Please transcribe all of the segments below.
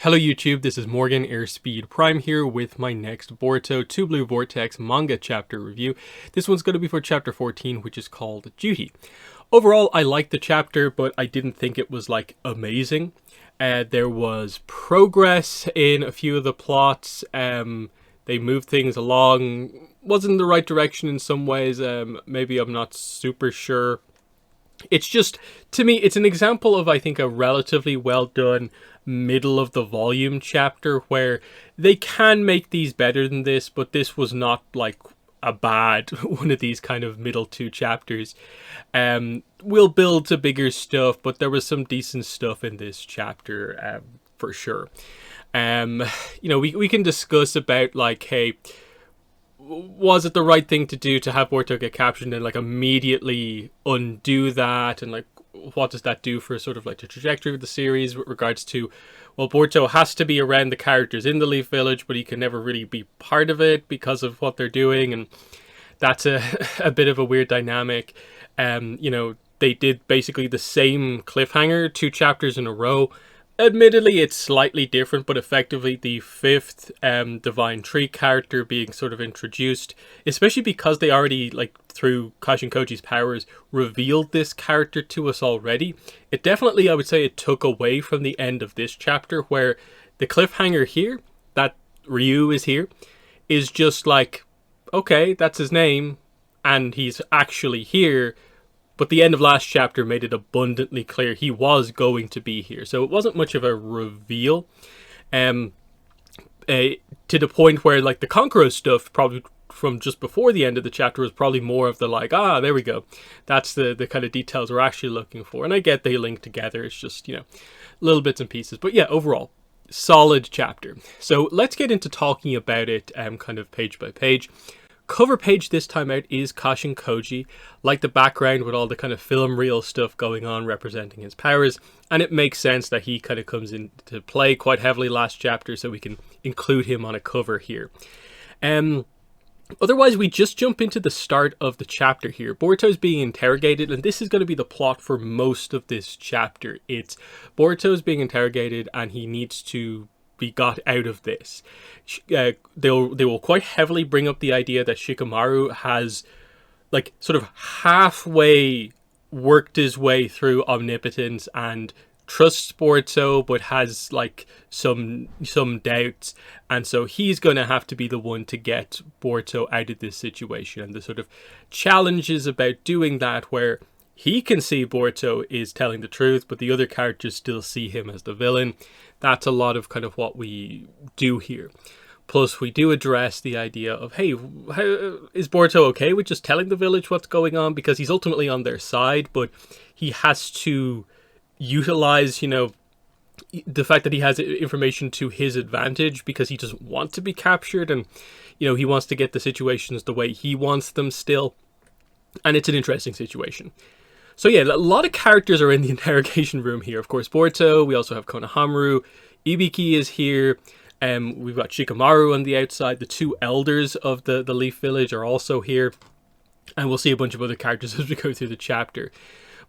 Hello YouTube, this is Morgan Airspeed Prime here with my next Boruto 2 Blue Vortex Manga chapter review. This one's going to be for chapter 14, which is called Duty. Overall, I liked the chapter, but I didn't think it was like amazing. There was progress in a few of the plots. They moved things along, wasn't in the right direction in some ways. Maybe I'm not super sure. It's just, to me, it's an example of, I think, a relatively well done middle of the volume chapter where they can make these better than this, but this was not like a bad one of these kind of middle two chapters. We'll build to bigger stuff, but there was some decent stuff in this chapter, for sure. We can discuss about like, hey, was it the right thing to do to have Boruto get captured and like immediately undo that, and like what does that do for sort of like the trajectory of the series with regards to, well, Boruto has to be around the characters in the Leaf Village, but he can never really be part of it because of what they're doing, and that's a bit of a weird dynamic. They did basically the same cliffhanger 2 chapters in a row. Admittedly, it's slightly different, but effectively the 5th Divine Tree character being sort of introduced, especially because they already, like, through Kashin Koji's powers, revealed this character to us already. It definitely, I would say, it took away from the end of this chapter, where the cliffhanger here, that Ryu is here, is just like, okay, that's his name, and he's actually here. But the end of last chapter made it abundantly clear he was going to be here. So it wasn't much of a reveal. To the point where, like, the Conqueror stuff, probably from just before the end of the chapter, was probably more of the, like, there we go. That's the kind of details we're actually looking for. And I get they link together. It's just, little bits and pieces. But yeah, overall, solid chapter. So let's get into talking about it kind of page by page. Cover page this time out is Kashin Koji, like the background with all the kind of film reel stuff going on representing his powers, and it makes sense that he kind of comes into play quite heavily last chapter, so we can include him on a cover here. Otherwise, we just jump into the start of the chapter here. Boruto's being interrogated, and this is going to be the plot for most of this chapter. It's Boruto's being interrogated, and he needs to be got out of this. They will quite heavily bring up the idea that Shikamaru has, like, sort of halfway worked his way through omnipotence and trusts Boruto, but has like some doubts, and so he's going to have to be the one to get Boruto out of this situation. And the sort of challenges about doing that, where he can see Boruto is telling the truth, but the other characters still see him as the villain. That's a lot of kind of what we do here. Plus, we do address the idea of, hey, is Boruto okay with just telling the village what's going on? Because he's ultimately on their side, but he has to utilize, the fact that he has information to his advantage, because he doesn't want to be captured, and, he wants to get the situations the way he wants them still. And it's an interesting situation. So yeah, a lot of characters are in the interrogation room here. Of course, Boruto, we also have Konohamaru, Ibiki is here, we've got Shikamaru on the outside, the 2 elders of the Leaf Village are also here, and we'll see a bunch of other characters as we go through the chapter.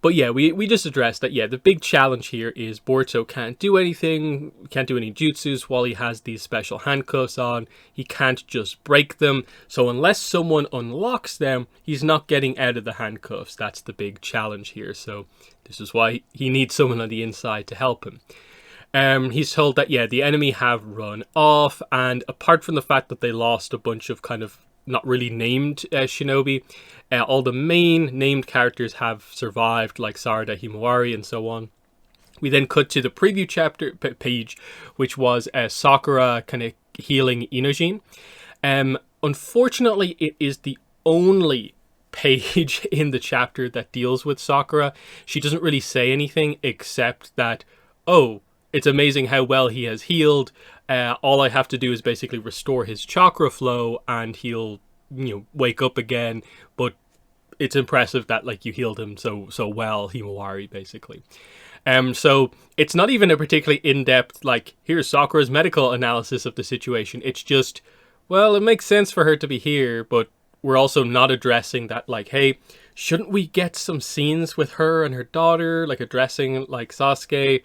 But yeah, we just addressed that, yeah, the big challenge here is Boruto can't do anything, can't do any jutsus while he has these special handcuffs on. He can't just break them. So unless someone unlocks them, he's not getting out of the handcuffs. That's the big challenge here. So this is why he needs someone on the inside to help him. He's told that, yeah, the enemy have run off, and apart from the fact that they lost a bunch of kind of not really named shinobi, all the main named characters have survived, like Sarada Himawari and so on. We then cut to the preview chapter page, which was Sakura kind of healing Inojin. Unfortunately, it is the only page in the chapter that deals with Sakura. She doesn't really say anything except that, oh, it's amazing how well he has healed. All I have to do is basically restore his chakra flow and he'll, wake up again. But it's impressive that, like, you healed him so well, Himawari, basically. So it's not even a particularly in-depth, like, here's Sakura's medical analysis of the situation. It's just, well, it makes sense for her to be here, but we're also not addressing that, like, hey, shouldn't we get some scenes with her and her daughter, like, addressing, like, Sasuke?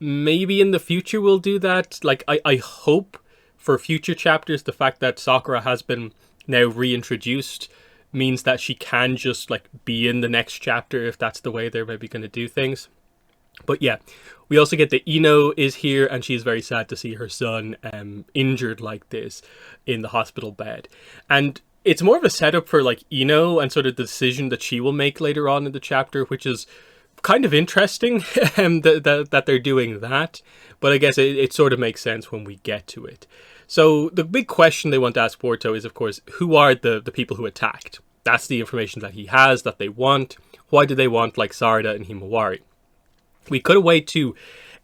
maybe in the future we'll do that. Like, I hope for future chapters, the fact that Sakura has been now reintroduced means that she can just, like, be in the next chapter if that's the way they're maybe going to do things. But yeah, we also get that Ino is here, and she is very sad to see her son injured like this in the hospital bed. And it's more of a setup for, like, Ino and sort of the decision that she will make later on in the chapter, which is kind of interesting that they're doing that. But I guess it sort of makes sense when we get to it. So the big question they want to ask Boruto is, of course, who are the people who attacked? That's the information that he has, that they want. Why do they want, like, Sarada and Himawari? We cut away to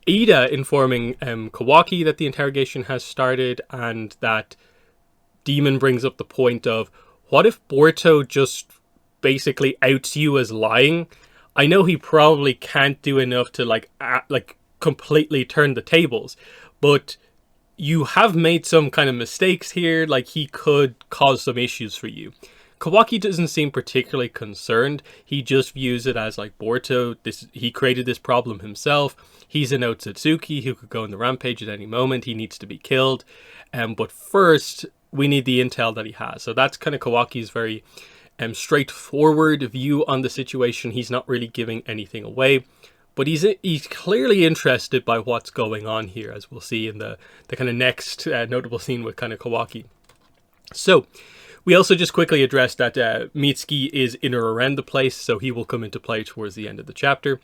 Ida informing Kawaki that the interrogation has started, and that Demon brings up the point of, what if Boruto just basically outs you as lying? I know he probably can't do enough to like completely turn the tables, but you have made some kind of mistakes here. Like, he could cause some issues for you. Kawaki doesn't seem particularly concerned. He just views it as, like, Boruto, he created this problem himself. He's an Otsutsuki who could go on the rampage at any moment. He needs to be killed. But first, we need the intel that he has. So that's kind of Kawaki's very straightforward view on the situation. He's not really giving anything away. But he's clearly interested by what's going on here, as we'll see in the kind of next notable scene with kind of Kawaki. So, we also just quickly addressed that Mitsuki is in or around the place, so he will come into play towards the end of the chapter.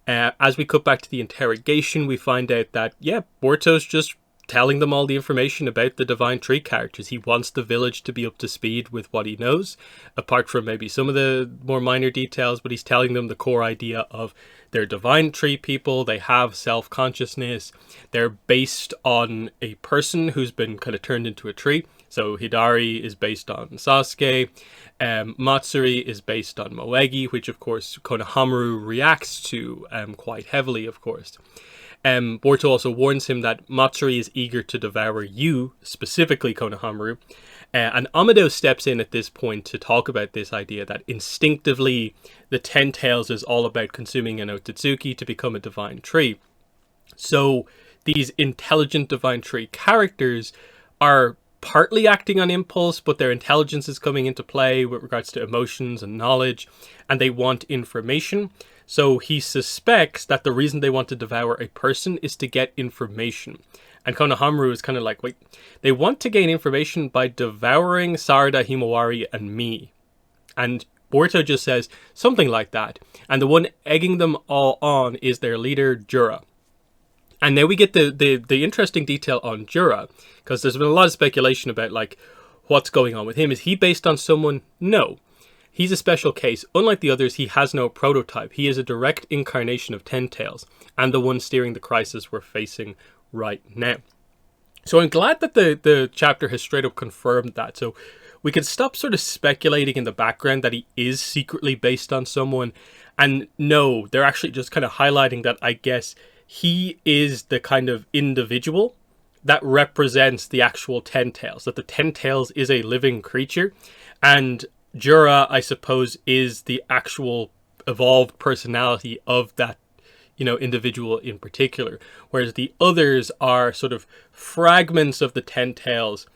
As we cut back to the interrogation, we find out that, yeah, Boruto's just telling them all the information about the Divine Tree characters. He wants the village to be up to speed with what he knows, apart from maybe some of the more minor details, but he's telling them the core idea of they're Divine Tree people, they have self-consciousness, they're based on a person who's been kind of turned into a tree. So Hidari is based on Sasuke, Matsuri is based on Moegi, which of course Konohamaru reacts to quite heavily, of course. Boruto also warns him that Matsuri is eager to devour you, specifically Konohamaru. And Amado steps in at this point to talk about this idea that instinctively the Ten Tails is all about consuming an Otsutsuki to become a Divine Tree. So these intelligent Divine Tree characters are partly acting on impulse, but their intelligence is coming into play with regards to emotions and knowledge, and they want information. So he suspects that the reason they want to devour a person is to get information. And Konohamaru is kind of like, wait, they want to gain information by devouring Sarada, Himawari, and me. And Boruto just says something like that. And the one egging them all on is their leader, Jura. And now we get the interesting detail on Jura, because there's been a lot of speculation about, like, what's going on with him. Is he based on someone? No. He's a special case. Unlike the others, he has no prototype. He is a direct incarnation of Ten Tails, and the one steering the crisis we're facing right now. So I'm glad that the chapter has straight up confirmed that. So we can stop sort of speculating in the background that he is secretly based on someone. And no, they're actually just kind of highlighting that, I guess, he is the kind of individual that represents the actual Ten Tails, that the Ten Tails is a living creature, and Jura, I suppose, is the actual evolved personality of that, individual in particular, whereas the others are sort of fragments of the Ten Tails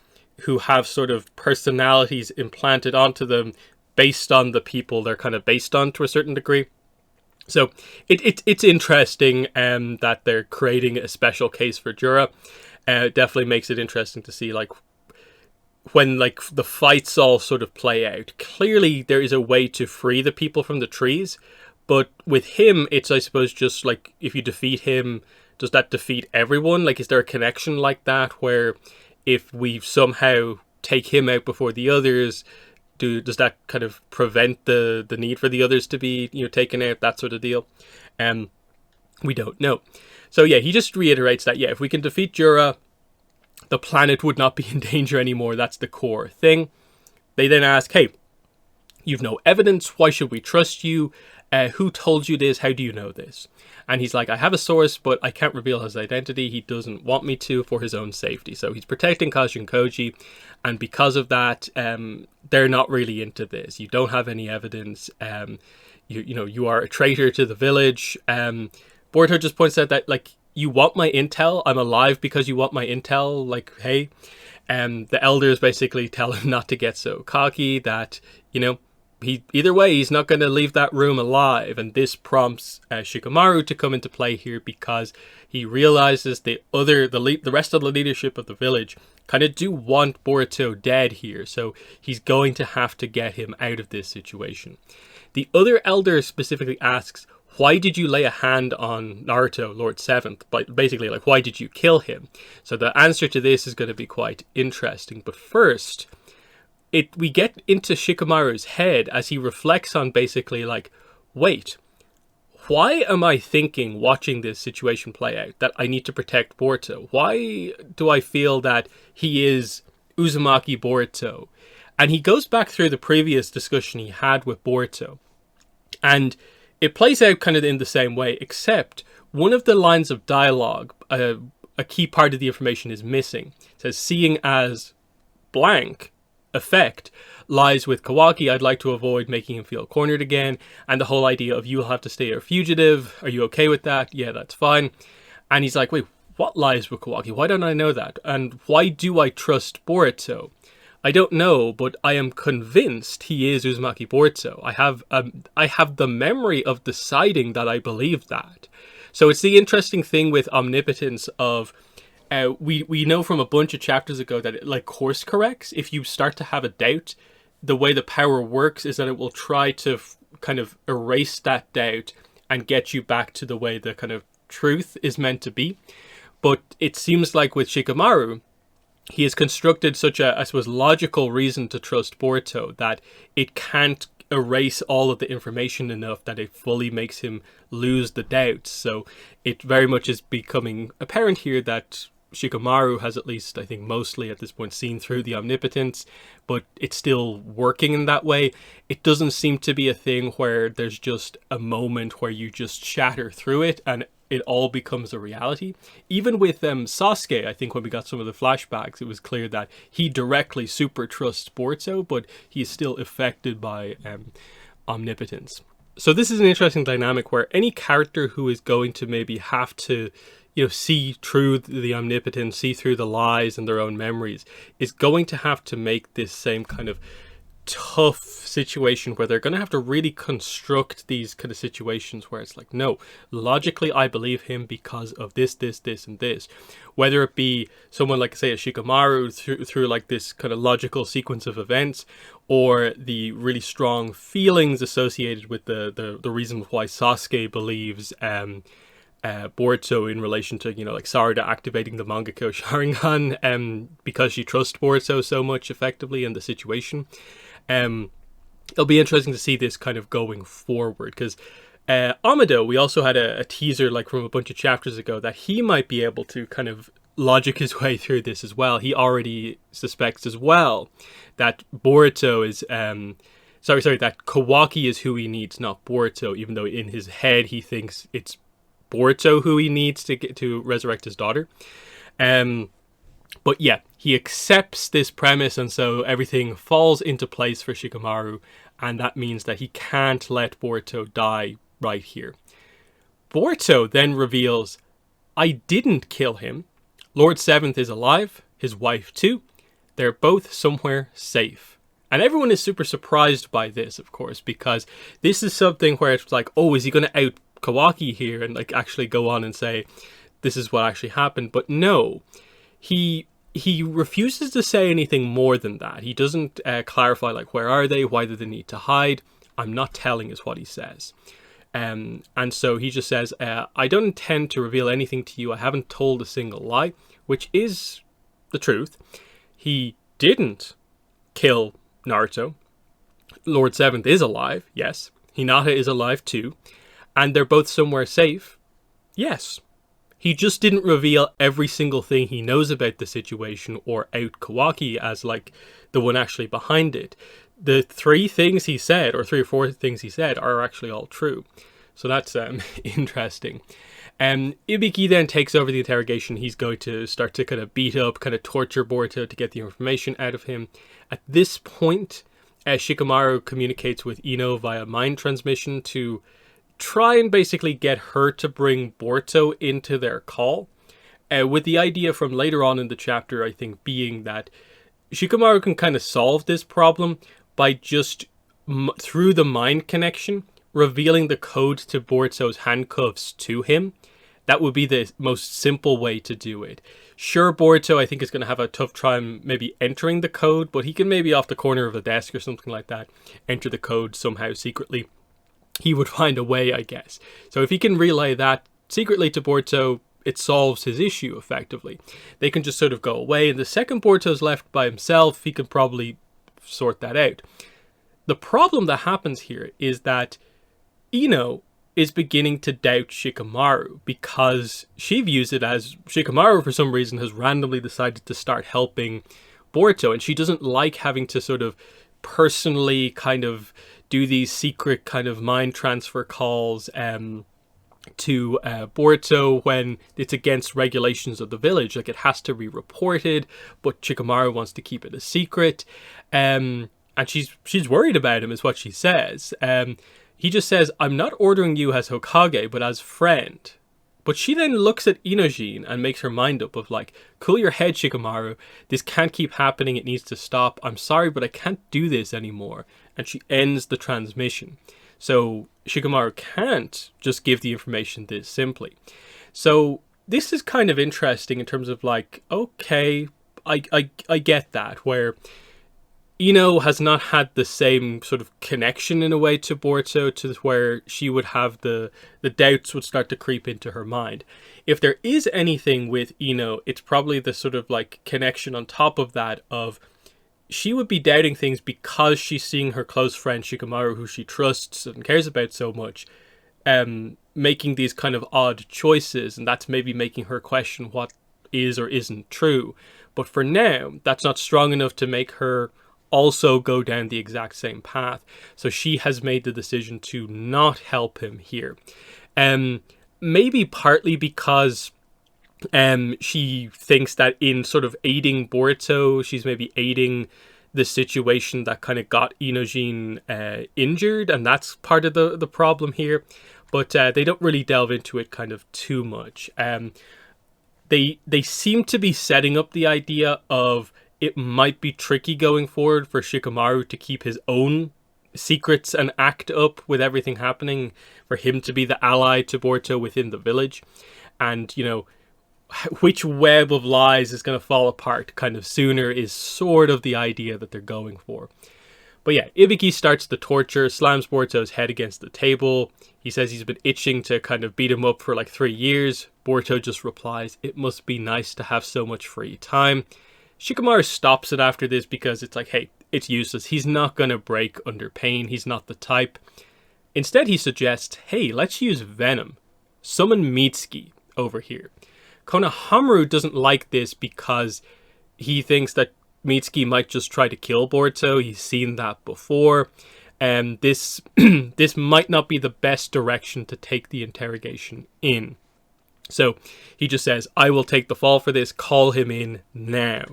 who have sort of personalities implanted onto them based on the people they're kind of based on to a certain degree. So it's interesting that they're creating a special case for Jura. It definitely makes it interesting to see, like, when, like, the fights all sort of play out. Clearly there is a way to free the people from the trees, but with him, it's, I suppose, just like, if you defeat him, does that defeat everyone? Like, is there a connection like that where if we somehow take him out before the others, does that kind of prevent the need for the others to be, taken out, that sort of deal? We don't know. So yeah, he just reiterates that, yeah, if we can defeat Jura, the planet would not be in danger anymore. That's the core thing. They then ask, hey, you've no evidence. Why should we trust you? Who told you this? How do you know this? And he's like, I have a source, but I can't reveal his identity. He doesn't want me to for his own safety. So he's protecting Kajin Koji. And because of that, they're not really into this. You don't have any evidence. You are a traitor to the village. Boruto just points out that, like, you want my intel? I'm alive because you want my intel? Like, hey. And the elders basically tell him not to get so cocky, that, you know, either way, he's not going to leave that room alive. And this prompts Shikamaru to come into play here, because he realizes the rest of the leadership of the village kind of do want Boruto dead here. So he's going to have to get him out of this situation. The other elder specifically asks, why did you lay a hand on Naruto, Lord Seventh? But basically, like, why did you kill him? So the answer to this is going to be quite interesting. But first, we get into Shikamaru's head as he reflects on basically like, wait, why am I thinking, watching this situation play out, that I need to protect Boruto? Why do I feel that he is Uzumaki Boruto? And he goes back through the previous discussion he had with Boruto. And it plays out kind of in the same way, except one of the lines of dialogue, a key part of the information is missing. It says, seeing as blank effect lies with Kawaki, I'd like to avoid making him feel cornered again. And the whole idea of you'll have to stay a fugitive. Are you okay with that? Yeah, that's fine. And he's like, wait, what lies with Kawaki? Why don't I know that? And why do I trust Boruto? I don't know, but I am convinced he is Uzumaki Boruto. I have the memory of deciding that I believe that. So it's the interesting thing with omnipotence of, we know from a bunch of chapters ago that it like course corrects. If you start to have a doubt, the way the power works is that it will try to kind of erase that doubt and get you back to the way the kind of truth is meant to be. But it seems like with Shikamaru, he has constructed such a, I suppose, logical reason to trust Boruto that it can't erase all of the information enough that it fully makes him lose the doubts. So it very much is becoming apparent here that Shikamaru has, at least I think mostly at this point, seen through the omnipotence, but it's still working in that way. It doesn't seem to be a thing where there's just a moment where you just shatter through it and it all becomes a reality. Even with Sasuke, I think when we got some of the flashbacks, it was clear that he directly super trusts Boruto, but he is still affected by omnipotence. So this is an interesting dynamic where any character who is going to maybe have to, you know, see through the omnipotence, see through the lies and their own memories, is going to have to make this same kind of tough situation where they're going to have to really construct these kind of situations where it's like, no, logically I believe him because of this, and this. Whether it be someone like, say, a Shikamaru through like this kind of logical sequence of events, or the really strong feelings associated with the reason why Sasuke believes Boruto in relation to, you know, like Sarada activating the Mangekyo Sharingan because she trusts Boruto so much effectively in the situation. It'll be interesting to see this kind of going forward, because Amado, we also had a teaser like from a bunch of chapters ago that he might be able to kind of logic his way through this as well. He already suspects as well that Boruto is that Kawaki is who he needs, not Boruto, even though in his head he thinks it's Boruto who he needs to get to resurrect his daughter. But yeah, he accepts this premise, and so everything falls into place for Shikamaru, and that means that he can't let Boruto die right here. Boruto then reveals, I didn't kill him. Lord Seventh is alive, his wife too. They're both somewhere safe. And everyone is super surprised by this, of course, because this is something where it's like, oh, is he going to out Kawaki here and like actually go on and say this is what actually happened? But no, he refuses to say anything more than that. He doesn't clarify like, where are they, why do they need to hide? I'm not telling is what he says. And so he just says, I don't intend to reveal anything to you. I haven't told a single lie, which is the truth. He didn't kill Naruto. Lord Seventh is alive, yes. Hinata is alive too. And they're both somewhere safe, yes. He just didn't reveal every single thing he knows about the situation or out Kawaki as like the one actually behind it. The 3 things he said, or 3 or 4 things he said, are actually all true. So that's interesting. Ibiki then takes over the interrogation. He's going to start to kind of beat up, kind of torture Boruto to get the information out of him. At this point, Shikamaru communicates with Ino via mind transmission to try and basically get her to bring Boruto into their call. With the idea from later on in the chapter, I think, being that Shikamaru can kind of solve this problem by just, through the mind connection, revealing the code to Boruto's handcuffs to him. That would be the most simple way to do it. Sure, Boruto, I think, is going to have a tough time maybe entering the code, but he can maybe off the corner of a desk or something like that, enter the code somehow secretly. He would find a way, I guess. So if he can relay that secretly to Boruto, it solves his issue effectively. They can just sort of go away, and the second Boruto's left by himself, he can probably sort that out. The problem that happens here is that Ino is beginning to doubt Shikamaru because she views it as Shikamaru for some reason has randomly decided to start helping Boruto, and she doesn't like having to sort of personally kind of do these secret kind of mind transfer calls to Boruto when it's against regulations of the village. Like, it has to be reported, but Shikamaru wants to keep it a secret, and she's worried about him, is what she says. He just says, "I'm not ordering you as Hokage, but as friend." But she then looks at Inojin and makes her mind up of like, cool your head, Shikamaru. This can't keep happening. It needs to stop. I'm sorry, but I can't do this anymore. And she ends the transmission. So Shikamaru can't just give the information this simply. So this is kind of interesting in terms of like, okay, I get that, where Ino has not had the same sort of connection in a way to Boruto, to where she would have the doubts would start to creep into her mind. If there is anything with Ino, it's probably the sort of like connection on top of that of she would be doubting things because she's seeing her close friend Shikamaru, who she trusts and cares about so much, making these kind of odd choices, and that's maybe making her question what is or isn't true. But for now, that's not strong enough to make her also go down the exact same path. So she has made the decision to not help him here. Maybe partly because she thinks that in sort of aiding Boruto, she's maybe aiding the situation that kind of got Inojin injured, and that's part of the problem here. But they don't really delve into it kind of too much. They seem to be setting up the idea of it might be tricky going forward for Shikamaru to keep his own secrets and act up with everything happening, for him to be the ally to Boruto within the village. And, you know, which web of lies is going to fall apart kind of sooner is sort of the idea that they're going for. But yeah, Ibiki starts the torture, slams Boruto's head against the table. He says he's been itching to kind of beat him up for like 3 years. Boruto just replies, "It must be nice to have so much free time." Shikamaru stops it after this because it's like, hey, it's useless. He's not going to break under pain. He's not the type. Instead, he suggests, hey, let's use venom. Summon Mitsuki over here. Konohamaru doesn't like this because he thinks that Mitsuki might just try to kill Boruto. He's seen that before. And this might not be the best direction to take the interrogation in. So he just says, I will take the fall for this, call him in now.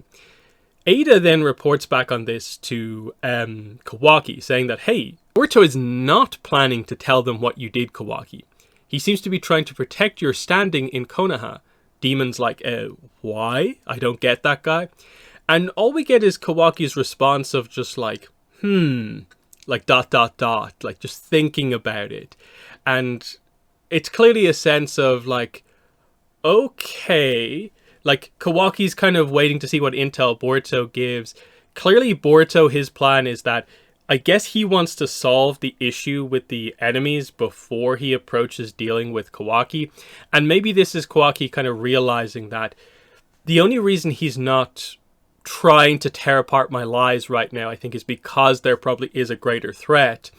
Ada then reports back on this to Kawaki, saying that, hey, Boruto is not planning to tell them what you did, Kawaki. He seems to be trying to protect your standing in Konoha. Demon's like, why? I don't get that guy. And all we get is Kawaki's response of just like, like ... like just thinking about it. And it's clearly a sense of like, okay, like Kawaki's kind of waiting to see what intel Boruto gives. Clearly Boruto, his plan is that I guess he wants to solve the issue with the enemies before he approaches dealing with Kawaki. And maybe this is Kawaki kind of realizing that the only reason he's not trying to tear apart my lies right now, I think, is because there probably is a greater threat.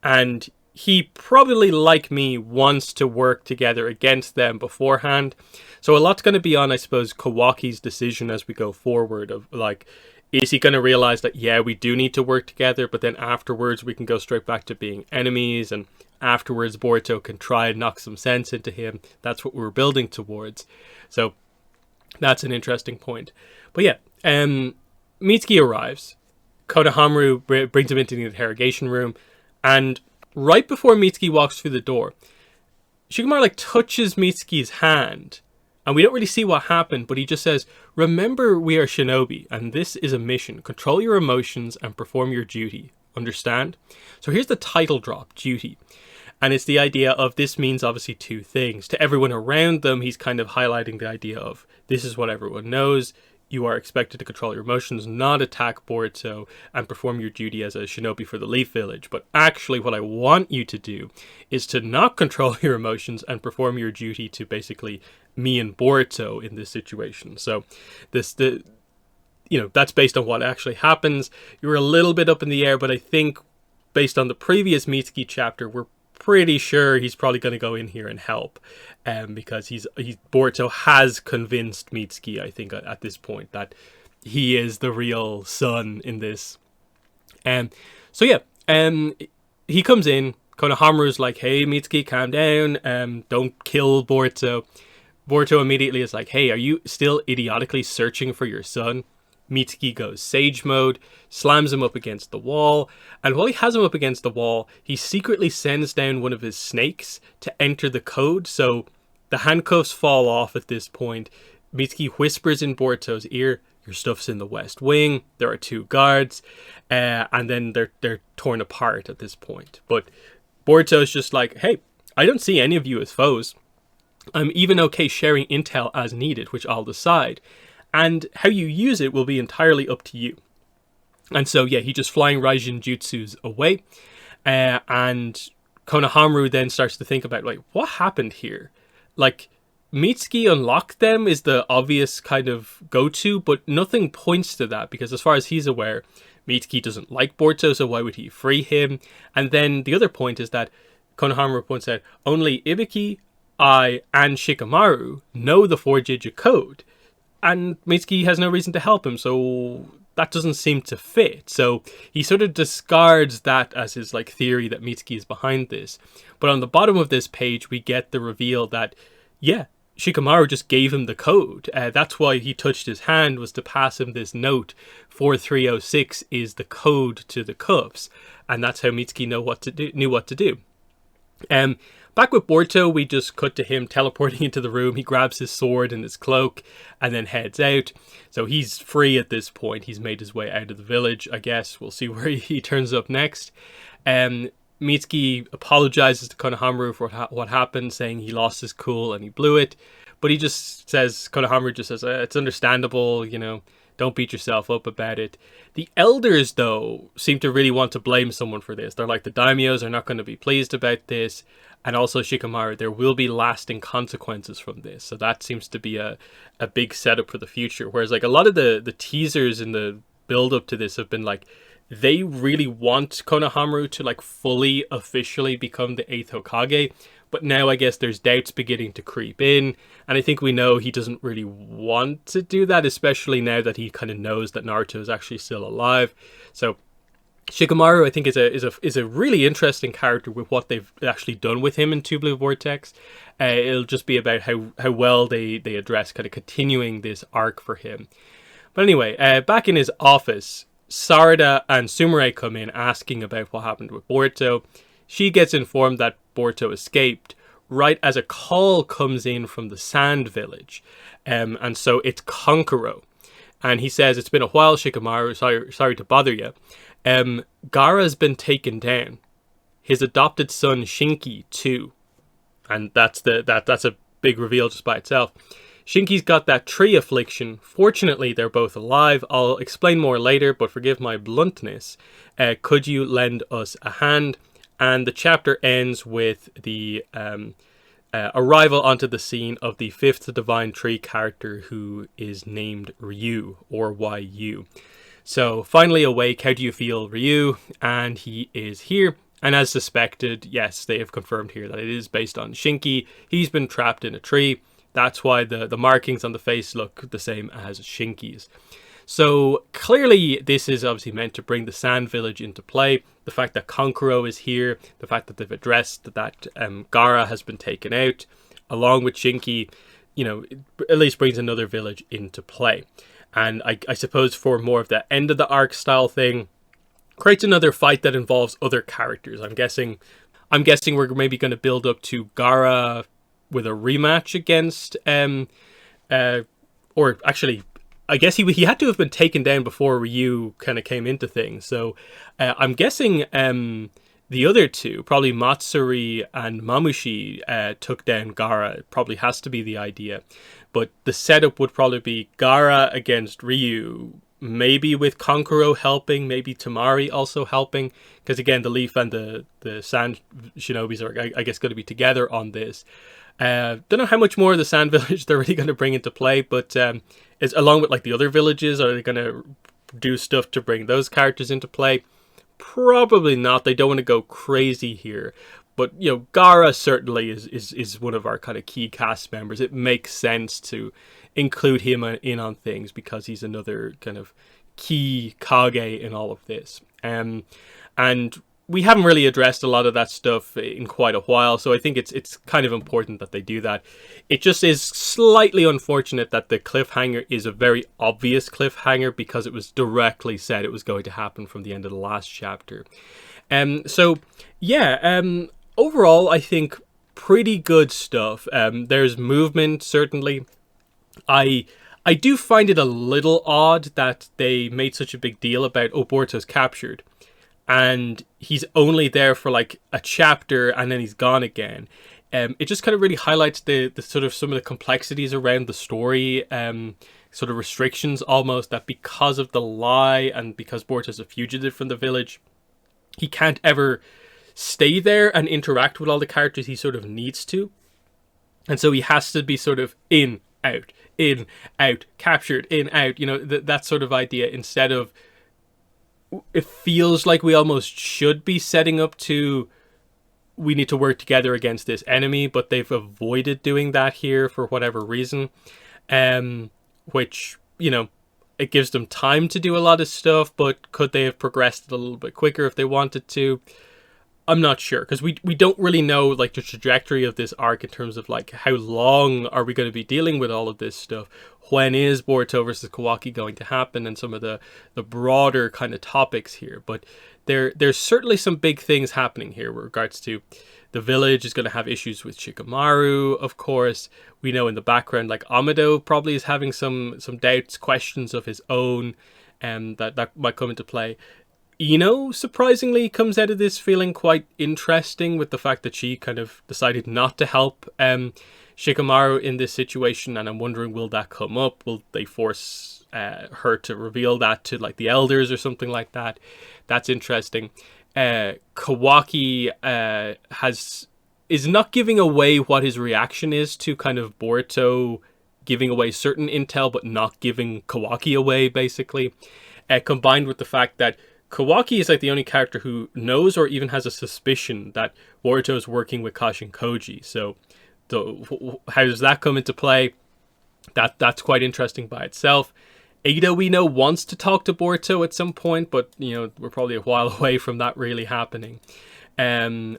And he probably, like me, wants to work together against them beforehand. So a lot's going to be on, I suppose, Kawaki's decision as we go forward of like, is he going to realize that, yeah, we do need to work together, but then afterwards we can go straight back to being enemies, and afterwards Boruto can try and knock some sense into him. That's what we're building towards. So that's an interesting point. But yeah, Mitsuki arrives. Konohamaru brings him into the interrogation room, and right before Mitsuki walks through the door, Shikamaru like touches Mitsuki's hand, and we don't really see what happened, but he just says, "Remember, we are shinobi, and this is a mission. Control your emotions and perform your duty. Understand?" So here's the title drop, duty. And it's the idea of this means obviously two things. To everyone around them, he's kind of highlighting the idea of this is what everyone knows. You are expected to control your emotions, not attack Boruto, and perform your duty as a shinobi for the Leaf Village. But actually, what I want you to do is to not control your emotions and perform your duty to basically me and Boruto in this situation. So that's based on what actually happens. You're a little bit up in the air, but I think based on the previous Mitsuki chapter, we're pretty sure he's probably going to go in here and help, because Boruto has convinced Mitsuki, I think, at this point, that he is the real son in this. He comes in. Konohamaru's like, "Hey, Mitsuki, calm down. Don't kill Boruto." Boruto immediately is like, "Hey, are you still idiotically searching for your son?" Mitsuki goes sage mode, slams him up against the wall, and while he has him up against the wall, he secretly sends down one of his snakes to enter the code, so the handcuffs fall off at this point. Mitsuki whispers in Boruto's ear, "Your stuff's in the West Wing, there are 2 guards," and then they're torn apart at this point. But Boruto's just like, "Hey, I don't see any of you as foes. I'm even okay sharing intel as needed, which I'll decide. And how you use it will be entirely up to you." And so, yeah, he just flying Raijin Jutsus away. And Konohamaru then starts to think about, like, what happened here? Like, Mitsuki unlocked them is the obvious kind of go-to, but nothing points to that, because as far as he's aware, Mitsuki doesn't like Boruto, so why would he free him? And then the other point is that Konohamaru points out, only Ibiki, I, and Shikamaru know the 4-digit code. And Mitsuki has no reason to help him, so that doesn't seem to fit. So he sort of discards that as his like theory that Mitsuki is behind this. But on the bottom of this page, we get the reveal that, yeah, Shikamaru just gave him the code. That's why he touched his hand, was to pass him this note. 4306 is the code to the cuffs, and that's how Mitsuki knew what to do. Back with Boruto, we just cut to him teleporting into the room. He grabs his sword and his cloak and then heads out. So he's free at this point. He's made his way out of the village, I guess. We'll see where he turns up next. Mitsuki apologizes to Konohamaru for what happened, saying he lost his cool and he blew it. But Konohamaru just says, it's understandable, don't beat yourself up about it. The elders, though, seem to really want to blame someone for this. They're like, the daimyos are not going to be pleased about this. And also Shikamaru, there will be lasting consequences from this. So that seems to be a big setup for the future. Whereas like a lot of the teasers in the build up to this have been like, they really want Konohamaru to like fully officially become the 8th Hokage. But now I guess there's doubts beginning to creep in. And I think we know he doesn't really want to do that, especially now that he kind of knows that Naruto is actually still alive. So Shikamaru, I think, is a really interesting character with what they've actually done with him in Two Blue Vortex. It'll just be about how well they address kind of continuing this arc for him. But anyway, back in his office, Sarada and Sumire come in asking about what happened with Boruto. She gets informed that Boruto escaped right as a call comes in from the Sand Village. And so it's Konkuro. And he says, "It's been a while, Shikamaru. Sorry to bother you. Gaara's been taken down. His adopted son Shinki too." And that's a big reveal just by itself. Shinki's got that tree affliction. Fortunately, they're both alive. I'll explain more later, but forgive my bluntness. Could you lend us a hand? And the chapter ends with the arrival onto the scene of the 5th Divine Tree character, who is named Ryu, or YU. So, finally awake, how do you feel, Ryu? And he is here. And as suspected, yes, they have confirmed here that it is based on Shinki. He's been trapped in a tree. That's why the markings on the face look the same as Shinki's. So clearly this is obviously meant to bring the Sand Village into play. The fact that Konkuro is here, the fact that they've addressed that Gaara has been taken out, along with Shinki, at least brings another village into play. And I suppose for more of the end of the arc style thing, creates another fight that involves other characters. I'm guessing I'm guessing we're maybe going to build up to Gaara with a rematch against, or actually, I guess he had to have been taken down before Ryu kind of came into things. So I'm guessing the other two, probably Matsuri and Mamushi, took down Gaara. It probably has to be the idea. But the setup would probably be Gaara against Ryu, maybe with Konkuro helping, maybe Tamari also helping, because again, the Leaf and the Sand Shinobis are, I guess, going to be together on this. Don't know how much more of the Sand Village they're really going to bring into play, but it's along with like the other villages, are they going to do stuff to bring those characters into play? Probably not. They don't want to go crazy here. But, you know, Gaara certainly is one of our kind of key cast members. It makes sense to include him in on things because he's another kind of key Kage in all of this. And we haven't really addressed a lot of that stuff in quite a while, so I think it's kind of important that they do that. It just is slightly unfortunate that the cliffhanger is a very obvious cliffhanger because it was directly said it was going to happen from the end of the last chapter. Overall, I think pretty good stuff. There's movement, certainly. I do find it a little odd that they made such a big deal about, oh, Boruto's captured. And he's only there for like a chapter and then he's gone again. It just kind of really highlights the sort of some of the complexities around the story, sort of restrictions almost, that because of the lie and because Boruto's a fugitive from the village, he can't ever stay there and interact with all the characters he sort of needs to. And so he has to be sort of in, out, captured, in, out, you know, that sort of idea, instead of, it feels like we almost should be setting up to, we need to work together against this enemy, but they've avoided doing that here for whatever reason. Which, you know, it gives them time to do a lot of stuff, but could they have progressed it a little bit quicker if they wanted to? I'm not sure, because we don't really know like the trajectory of this arc in terms of like how long are we going to be dealing with all of this stuff. When is Boruto versus Kawaki going to happen, and some of the broader kind of topics here. But there's certainly some big things happening here with regards to the village is going to have issues with Shikamaru, of course. We know in the background like Amado probably is having some doubts, questions of his own, and that might come into play. Ino, surprisingly, comes out of this feeling quite interesting with the fact that she kind of decided not to help Shikamaru in this situation, and I'm wondering, will that come up? Will they force her to reveal that to like the elders or something like that? That's interesting. Kawaki is not giving away what his reaction is to kind of Boruto giving away certain intel, but not giving Kawaki away, basically. Combined with the fact that Kawaki is like the only character who knows or even has a suspicion that Boruto is working with Kashin Koji. So how does that come into play? That's quite interesting by itself. Ada, we know, wants to talk to Boruto at some point, but you know, we're probably a while away from that really happening. And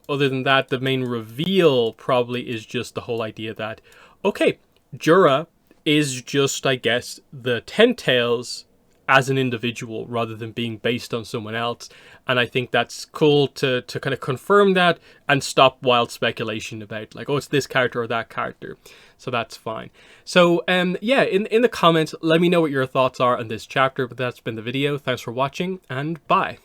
other than that, the main reveal probably is just the whole idea that, okay, Jura is just, I guess, the Ten Tails as an individual rather than being based on someone else. And I think that's cool to kind of confirm that and stop wild speculation about like, oh, it's this character or that character. So that's fine. So yeah, in the comments, let me know what your thoughts are on this chapter. But that's been the video. Thanks for watching, and bye.